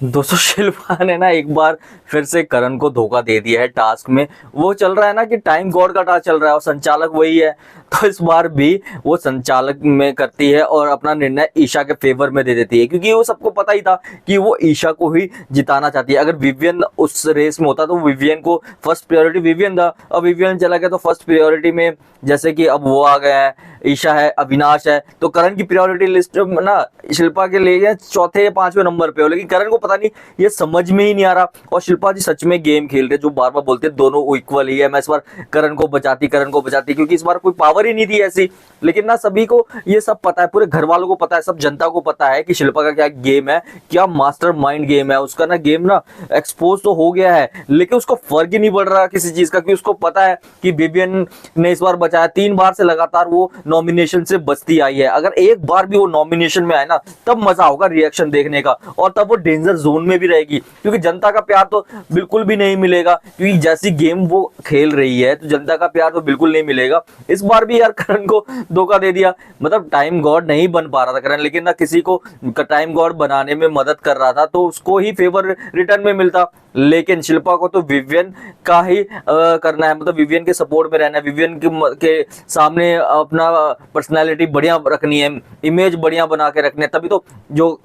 दोस्तों शिल्पा ने ना एक बार फिर से करण को धोखा दे दिया है टास्क में। वो चल रहा है ना कि टाइम गॉड का टास्क चल रहा है और संचालक वही है। तो इस बार भी वो संचालक में करती है और अपना निर्णय ईशा के फेवर में दे देती है, क्योंकि वो सबको पता ही था कि वो ईशा को ही जिताना चाहती है। अगर विवियन उस रेस में होता तो विवियन को फर्स्ट प्रायोरिटी विवियन था। अब विवियन चला गया तो फर्स्ट प्रायोरिटी में जैसे कि अब वो आ गया है, ईशा है, अविनाश है, तो करण की प्रायोरिटी लिस्ट ना शिल्पा के लिए चौथे या पांचवें नंबर पे हो। लेकिन करण को पता नहीं, ये समझ में ही नहीं आ रहा। और शिल्पा जी सच में गेम खेल रहे, जो बार बार बोलते हैं दोनों इक्वल ही है। मैं इस बार करण को बचाती क्योंकि इस बार कोई पावर ही नहीं थी ऐसी। लेकिन ना सभी को ये सब पता है, पूरे घर वालों को पता है, सब जनता को पता है कि शिल्पा का क्या गेम है, क्या मास्टर माइंड गेम है उसका। ना गेम ना एक्सपोज तो हो गया है, लेकिन उसको फर्क ही नहीं पड़ रहा किसी चीज का, क्योंकि उसको पता है कि विवियन ने इस बार बचाया। 3 बार से लगातार वो नॉमिनेशन से बचती आई है। अगर एक बार भी वो नॉमिनेशन में आए ना, तब मजा होगा रिएक्शन देखने का, और तब वो डेंजर जोन में भी रहेगी, क्योंकि जनता का प्यार तो बिल्कुल भी नहीं मिलेगा। क्योंकि जैसी गेम वो खेल रही है तो जनता का प्यार तो बिल्कुल नहीं मिलेगा। इस बार भी यार करण को धोखा दे दिया। मतलब टाइम गॉड नहीं बन पा रहा था करण, लेकिन ना किसी को टाइम गॉड बनाने में मदद कर रहा था तो उसको ही फेवर रिटर्न में मिलता। लेकिन शिल्पा को तो विवियन का ही करना है, मतलब विवियन के सपोर्ट में रहना है, विवियन के सामने अपना पर्सनालिटी बढ़िया रखनी है, इमेज बढ़िया बना के रखनी है। तभी तो जो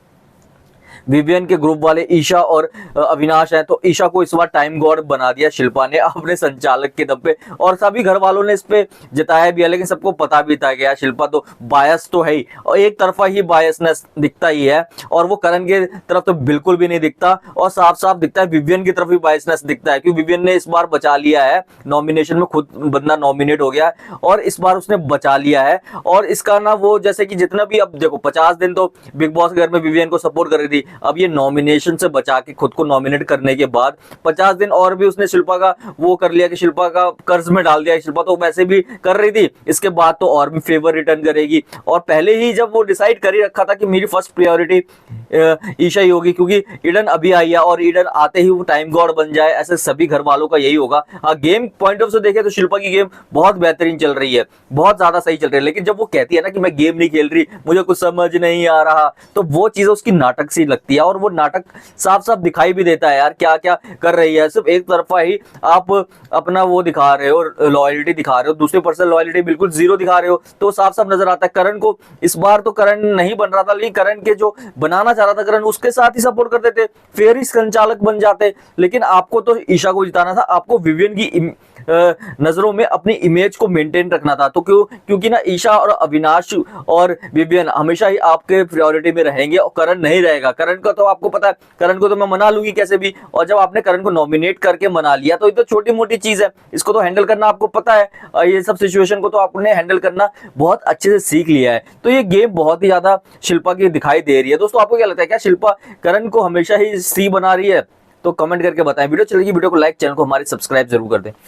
विवियन के ग्रुप वाले ईशा और अविनाश हैं, तो ईशा को इस बार टाइम गॉड बना दिया शिल्पा ने अपने संचालक के दम पे। और सभी घर वालों ने इस पे जिताया भी है, लेकिन सबको पता भी था गया शिल्पा तो बायस तो है ही, और एक तरफा ही बायसनेस दिखता ही है। और वो करण के तरफ तो बिल्कुल भी नहीं दिखता, और साफ साफ दिखता है विवियन की तरफ भी बायसनेस दिखता है, क्योंकि विवियन ने इस बार बचा लिया है नॉमिनेशन में, खुद बंदा नॉमिनेट हो गया है और इस बार उसने बचा लिया है। और इसका ना वो जैसे कि जितना भी, अब देखो 50 दिन तो बिग बॉस के घर में विवियन को सपोर्ट कर रही थी, अब ये नॉमिनेशन से बचा के खुद को नॉमिनेट करने के बाद 50 दिन और भी उसने शिल्पा का वो कर लिया कि शिल्पा का कर्ज में डाल दिया। शिल्पा तो वैसे भी कर रही थी, इसके बाद तो और भी फेवर रिटर्न करेगी। और पहले ही जब वो डिसाइड कर ही रखा था कि मेरी फर्स्ट प्रायोरिटी ईशा ही होगी, क्योंकि ईडन अभी आई है और ईडन आते ही वो टाइम गॉड बन जाए, ऐसे सभी घर वालों का यही होगा। हाँ, गेम पॉइंट ऑफ से देखे तो शिल्पा की गेम बहुत बेहतरीन चल रही है, बहुत ज्यादा सही चल रही है। लेकिन जब वो कहती है ना कि मैं गेम नहीं खेल रही, मुझे कुछ समझ नहीं आ रहा, तो वो चीज उसकी नाटक सी लगती है। और वो नाटक साफ साफ दिखाई भी देता है यार, क्या क्या कर रही है। सिर्फ एक तरफा ही आप अपना वो दिखा रहे हो, लॉयल्टी दिखा रहे हो, दूसरे पर्सन लॉयल्टी बिल्कुल जीरो दिखा रहे हो, तो साफ साफ नजर आता है। करण को इस बार तो करण नहीं बन रहा था, लेकिन करण के जो बनाना चाह रहा था करण, उसके साथ ही सपोर्ट कर देते, फिर ही संचालक बन जाते। लेकिन आपको तो ईशा को जिताना था, आपको विवियन की नजरों में अपनी इमेज को मेंटेन रखना था। तो क्योंकि ना ईशा और अविनाश और विवियन हमेशा ही आपके प्रायोरिटी में रहेंगे और करण नहीं रहेगा। करण का तो आपको पता है, करण को तो मैं मना लूंगी कैसे भी, और जब आपने करण को नॉमिनेट करके मना लिया तो ये तो छोटी मोटी चीज है, इसको तो हैंडल करना आपको पता है। और ये सब सिचुएशन को तो आपने हैंडल करना बहुत अच्छे से सीख लिया है। तो ये गेम बहुत ही ज्यादा शिल्पा की दिखाई दे रही है। दोस्तों आपको क्या लगता है, क्या शिल्पा करण को हमेशा ही सी बना रही है? तो कमेंट करके बताएं। वीडियो चलेगी, वीडियो को लाइक, चैनल को हमारे सब्सक्राइब जरूर कर दें।